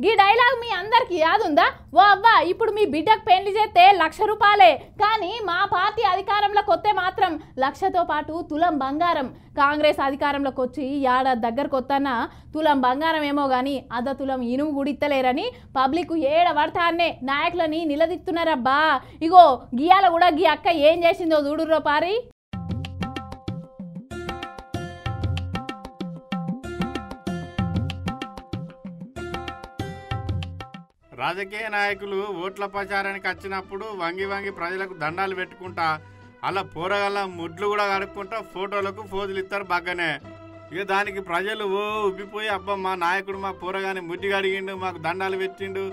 ఈ డైలాగ్ మీ అందరికి యాదుందా? ఓ అవ్వా, ఇప్పుడు మీ బిడ్డకు పెళ్లి చేస్తే 1,00,000 రూపాయలే, కానీ మా పార్టీ అధికారంలోకి వస్తే మాత్రం 1,00,000తో పాటు తులం బంగారం. కాంగ్రెస్ అధికారంలోకి వచ్చి ఏడాది దగ్గరకు వస్తానా తులం బంగారం ఏమో కానీ అర్ధ తులం ఇనుము గుడిత్తలేరని పబ్లిక్ ఏడవడతానే నాయకులని నిలదీస్తున్నారబ్బా. ఇగో గియాల కూడా గీ అక్క ఏం చేసిందో చూడుర్రో పారి. రాజకీయ నాయకులు ఓట్ల ప్రచారానికి వచ్చినప్పుడు వంగి వంగి ప్రజలకు దండాలు పెట్టుకుంటా అలా పోరగల ముడ్లు కూడా కడుక్కుంటా ఫోటోలకు ఫోజులు ఇస్తారు బాగానే. ఇక దానికి ప్రజలు ఉబ్బిపోయి అబ్బా మా నాయకుడు మా పోరగాని ముడ్డి కడిగిండు, మాకు దండాలు పెట్టిండు,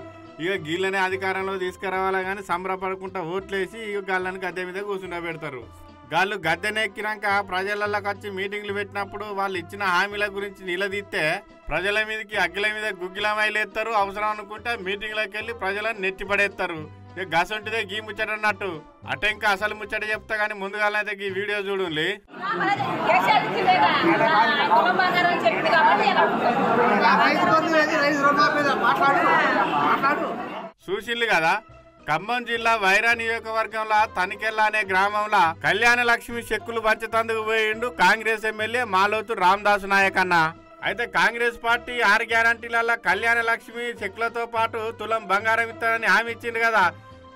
ఇక గీళ్ళనే అధికారంలో తీసుకురావాలా కానీ సంబరపడుకుంటా ఓట్లేసి ఇక గాళ్ళని గద్దె మీద కూర్చుండబెడతారు. గాళ్ళు గద్దెనెక్కినాక ప్రజలలోకి వచ్చి మీటింగ్లు పెట్టినప్పుడు వాళ్ళు ఇచ్చిన హామీల గురించి నిలదీస్తే ప్రజల మీదకి అగ్గిల మీద గుగ్గిలమైలేస్తారు. అవసరం అనుకుంటే మీటింగ్లోకి వెళ్ళి ప్రజలను నెట్టిపడేస్తారు. ఇక గసంటిదే గీ ముచ్చట అన్నట్టు. అటే ఇంకా అసలు ముచ్చట చెప్తా కానీ ముందుగాలైతే ఈ వీడియో చూడండి. చూసిండ్లు కదా, ఖమ్మం జిల్లా వైరా నియోజకవర్గంలో తనికెళ్ళ అనే గ్రామంలో కళ్యాణ లక్ష్మి చెక్కులు పంచుతందుకు పోయిండు కాంగ్రెస్ ఎమ్మెల్యే మాలోతు రామదాసు నాయక్ అన్న. అయితే కాంగ్రెస్ పార్టీ 6 గ్యారంటీలలో కళ్యాణ లక్ష్మి చెక్కులతో పాటు తులం బంగారం ఇస్తారని హామీ ఇచ్చిండు కదా.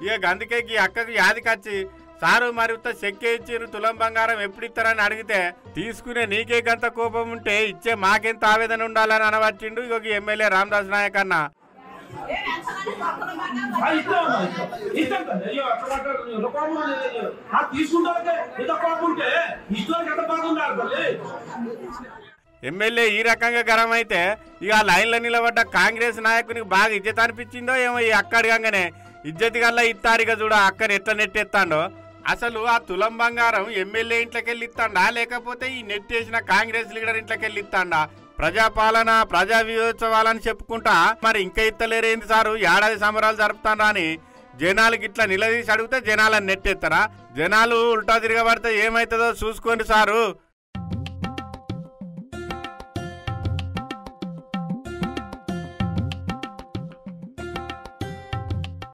ఇక అందుకే ఈ అక్కకు యాదికొచ్చి సారు మరి చెక్కే ఇచ్చిర్రు, తులం బంగారం ఎప్పుడు ఇస్తారని అడిగితే తీసుకునే నీకే గంత కోపం ఉంటే ఇచ్చే మాకెంత ఆవేదన ఉండాలని అనవచ్చిండు ఇక ఎమ్మెల్యే రామదాసు నాయక్ అన్న. ఎమ్మెల్యే ఈ రకంగా గరం అయితే ఇక లైన్లో నిలబడ్డ కాంగ్రెస్ నాయకునికి బాగా ఇజ్జత్ అనిపించిందో ఏమో. ఈ అక్క అడగంగానే ఇజ్జత్ గల్లా ఇస్తారిగా చూడ అక్కని ఎట్లా నెట్టెత్తాడో. అసలు ఆ తులం బంగారం ఎమ్మెల్యే ఇంట్లోకెళ్ళి ఇస్తాడా లేకపోతే ఈ నెట్టేసిన కాంగ్రెస్ లీడర్ ఇంట్లోకెళ్ళి ఇస్తాడా? ప్రజాపాలన ప్రజా విజయోత్సవాలని చెప్పుకుంటా మరి ఇంకా ఇత్తలేరేంది సారు, ఏడాది సంబరాలు జరుపుతాడా అని జనాలకి ఇట్లా నిలదీసి అడిగితే జనాలను నెట్టేస్తారా? జనాలు ఉల్టా తిరగబడితే ఏమవుతుందో చూసుకోండి సారు.